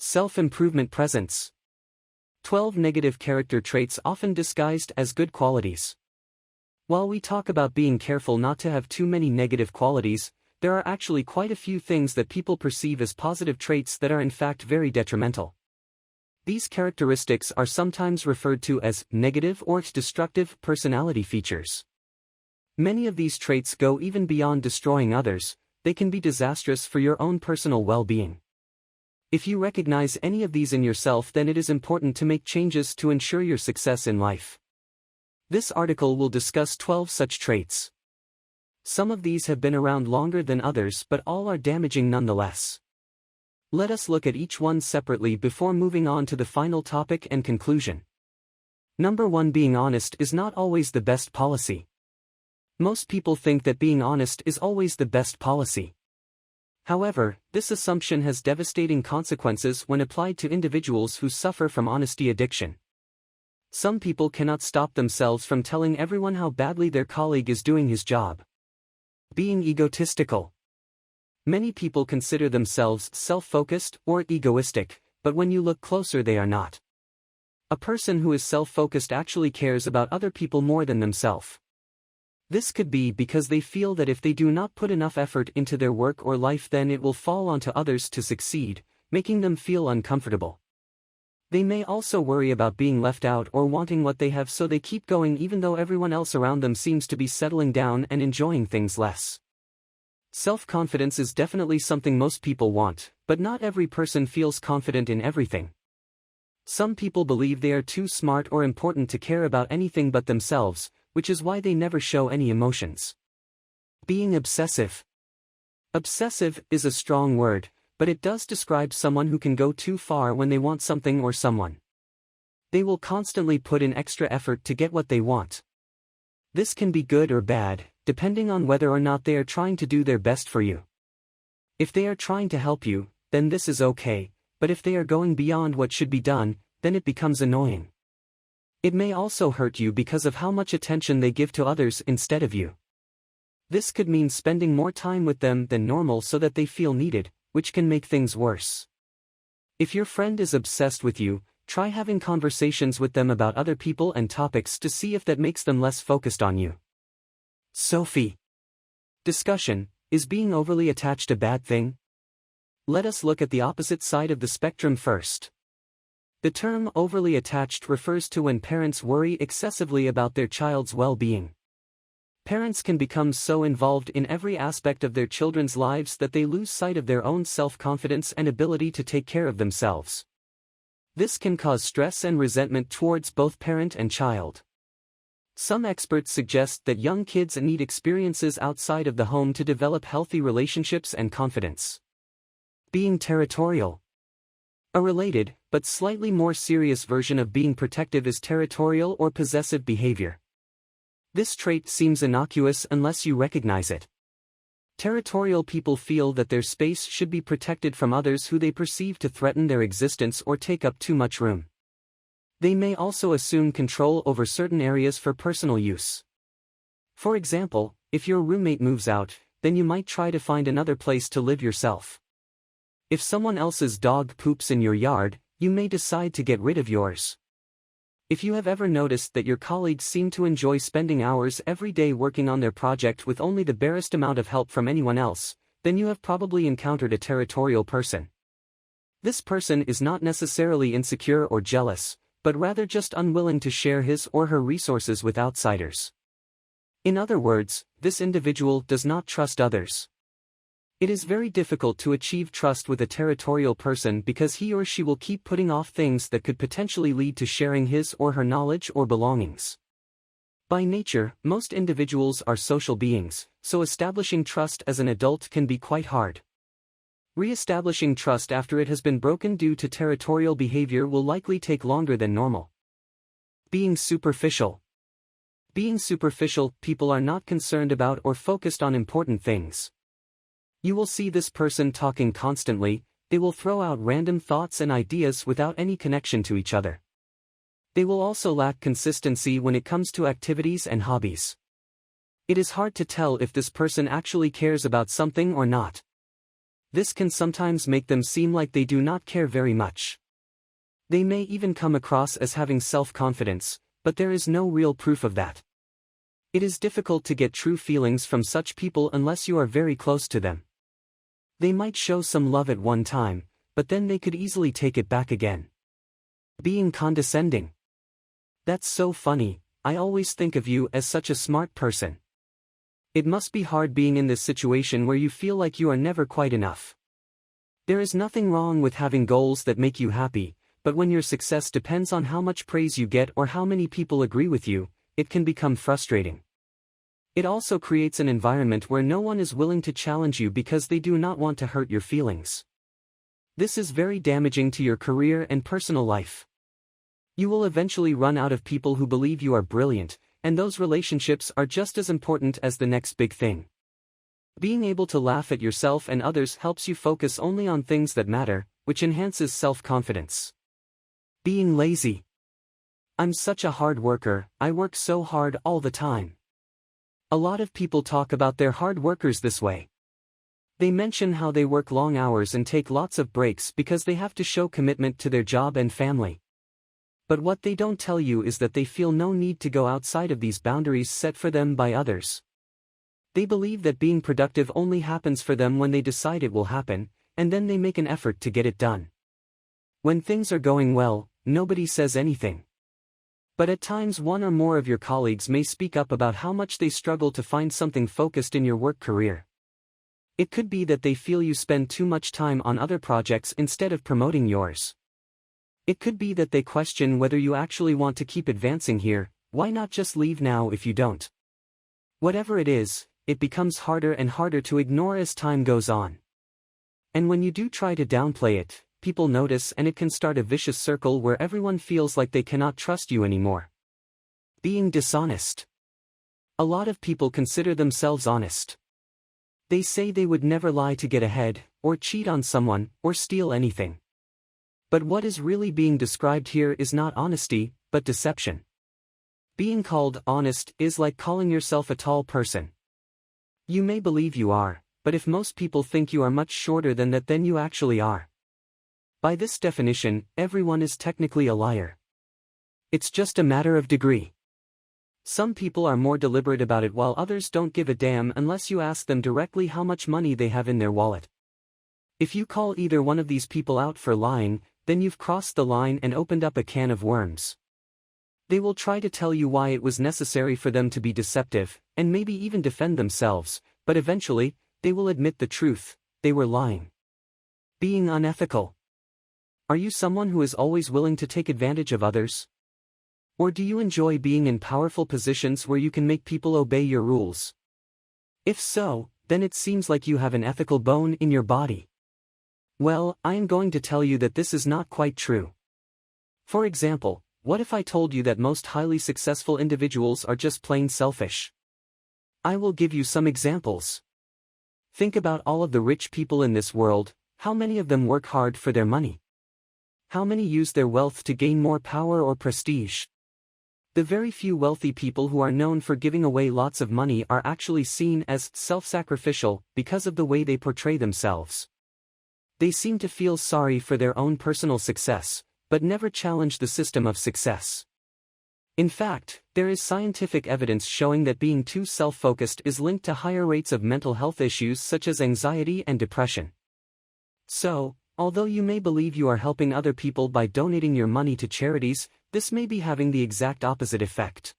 Self-improvement presence. 12 negative character traits often disguised as good qualities. While we talk about being careful not to have too many negative qualities, there are actually quite a few things that people perceive as positive traits that are in fact very detrimental. These characteristics are sometimes referred to as negative or destructive personality features. Many of these traits go even beyond destroying others. They can be disastrous for your own personal well-being. If you recognize any of these in yourself, then it is important to make changes to ensure your success in life. This article will discuss 12 such traits. Some of these have been around longer than others, but all are damaging nonetheless. Let us look at each one separately before moving on to the final topic and conclusion. Number 1. Being honest is not always the best policy. Most people think that being honest is always the best policy. However, this assumption has devastating consequences when applied to individuals who suffer from honesty addiction. Some people cannot stop themselves from telling everyone how badly their colleague is doing his job. Being egotistical. Many people consider themselves self-focused or egoistic, but when you look closer they are not. A person who is self-focused actually cares about other people more than themselves. This could be because they feel that if they do not put enough effort into their work or life, then it will fall onto others to succeed, making them feel uncomfortable. They may also worry about being left out or wanting what they have, so they keep going even though everyone else around them seems to be settling down and enjoying things less. Self-confidence is definitely something most people want, but not every person feels confident in everything. Some people believe they are too smart or important to care about anything but themselves, which is why they never show any emotions. Being obsessive. Obsessive is a strong word, but it does describe someone who can go too far when they want something or someone. They will constantly put in extra effort to get what they want. This can be good or bad, depending on whether or not they are trying to do their best for you. If they are trying to help you, then this is okay, but if they are going beyond what should be done, then it becomes annoying. It may also hurt you because of how much attention they give to others instead of you. This could mean spending more time with them than normal so that they feel needed, which can make things worse. If your friend is obsessed with you, try having conversations with them about other people and topics to see if that makes them less focused on you. Sophie. Discussion. Is being overly attached a bad thing? Let us look at the opposite side of the spectrum first. The term overly attached refers to when parents worry excessively about their child's well-being. Parents can become so involved in every aspect of their children's lives that they lose sight of their own self-confidence and ability to take care of themselves. This can cause stress and resentment towards both parent and child. Some experts suggest that young kids need experiences outside of the home to develop healthy relationships and confidence. Being territorial. A related, but slightly more serious version of being protective is territorial or possessive behavior. This trait seems innocuous unless you recognize it. Territorial people feel that their space should be protected from others who they perceive to threaten their existence or take up too much room. They may also assume control over certain areas for personal use. For example, if your roommate moves out, then you might try to find another place to live yourself. If someone else's dog poops in your yard, you may decide to get rid of yours. If you have ever noticed that your colleagues seem to enjoy spending hours every day working on their project with only the barest amount of help from anyone else, then you have probably encountered a territorial person. This person is not necessarily insecure or jealous, but rather just unwilling to share his or her resources with outsiders. In other words, this individual does not trust others. It is very difficult to achieve trust with a territorial person because he or she will keep putting off things that could potentially lead to sharing his or her knowledge or belongings. By nature, most individuals are social beings, so establishing trust as an adult can be quite hard. Re-establishing trust after it has been broken due to territorial behavior will likely take longer than normal. Being superficial. Being superficial, people are not concerned about or focused on important things. You will see this person talking constantly. They will throw out random thoughts and ideas without any connection to each other. They will also lack consistency when it comes to activities and hobbies. It is hard to tell if this person actually cares about something or not. This can sometimes make them seem like they do not care very much. They may even come across as having self-confidence, but there is no real proof of that. It is difficult to get true feelings from such people unless you are very close to them. They might show some love at one time, but then they could easily take it back again. Being condescending. That's so funny, I always think of you as such a smart person. It must be hard being in this situation where you feel like you are never quite enough. There is nothing wrong with having goals that make you happy, but when your success depends on how much praise you get or how many people agree with you, it can become frustrating. It also creates an environment where no one is willing to challenge you because they do not want to hurt your feelings. This is very damaging to your career and personal life. You will eventually run out of people who believe you are brilliant, and those relationships are just as important as the next big thing. Being able to laugh at yourself and others helps you focus only on things that matter, which enhances self-confidence. Being lazy. I'm such a hard worker, I work so hard all the time. A lot of people talk about their hard workers this way. They mention how they work long hours and take lots of breaks because they have to show commitment to their job and family. But what they don't tell you is that they feel no need to go outside of these boundaries set for them by others. They believe that being productive only happens for them when they decide it will happen, and then they make an effort to get it done. When things are going well, nobody says anything. But at times one or more of your colleagues may speak up about how much they struggle to find something focused in your work career. It could be that they feel you spend too much time on other projects instead of promoting yours. It could be that they question whether you actually want to keep advancing here, why not just leave now if you don't? Whatever it is, it becomes harder and harder to ignore as time goes on. And when you do try to downplay it, people notice and it can start a vicious circle where everyone feels like they cannot trust you anymore. Being dishonest. A lot of people consider themselves honest. They say they would never lie to get ahead, or cheat on someone, or steal anything. But what is really being described here is not honesty, but deception. Being called honest is like calling yourself a tall person. You may believe you are, but if most people think you are much shorter than that, then you actually are. By this definition, everyone is technically a liar. It's just a matter of degree. Some people are more deliberate about it while others don't give a damn unless you ask them directly how much money they have in their wallet. If you call either one of these people out for lying, then you've crossed the line and opened up a can of worms. They will try to tell you why it was necessary for them to be deceptive, and maybe even defend themselves, but eventually, they will admit the truth, they were lying. Being unethical. Are you someone who is always willing to take advantage of others? Or do you enjoy being in powerful positions where you can make people obey your rules? If so, then it seems like you have an ethical bone in your body. Well, I am going to tell you that this is not quite true. For example, what if I told you that most highly successful individuals are just plain selfish? I will give you some examples. Think about all of the rich people in this world, how many of them work hard for their money? How many use their wealth to gain more power or prestige? The very few wealthy people who are known for giving away lots of money are actually seen as self-sacrificial because of the way they portray themselves. They seem to feel sorry for their own personal success, but never challenge the system of success. In fact, there is scientific evidence showing that being too self-focused is linked to higher rates of mental health issues such as anxiety and depression. So, although you may believe you are helping other people by donating your money to charities, this may be having the exact opposite effect.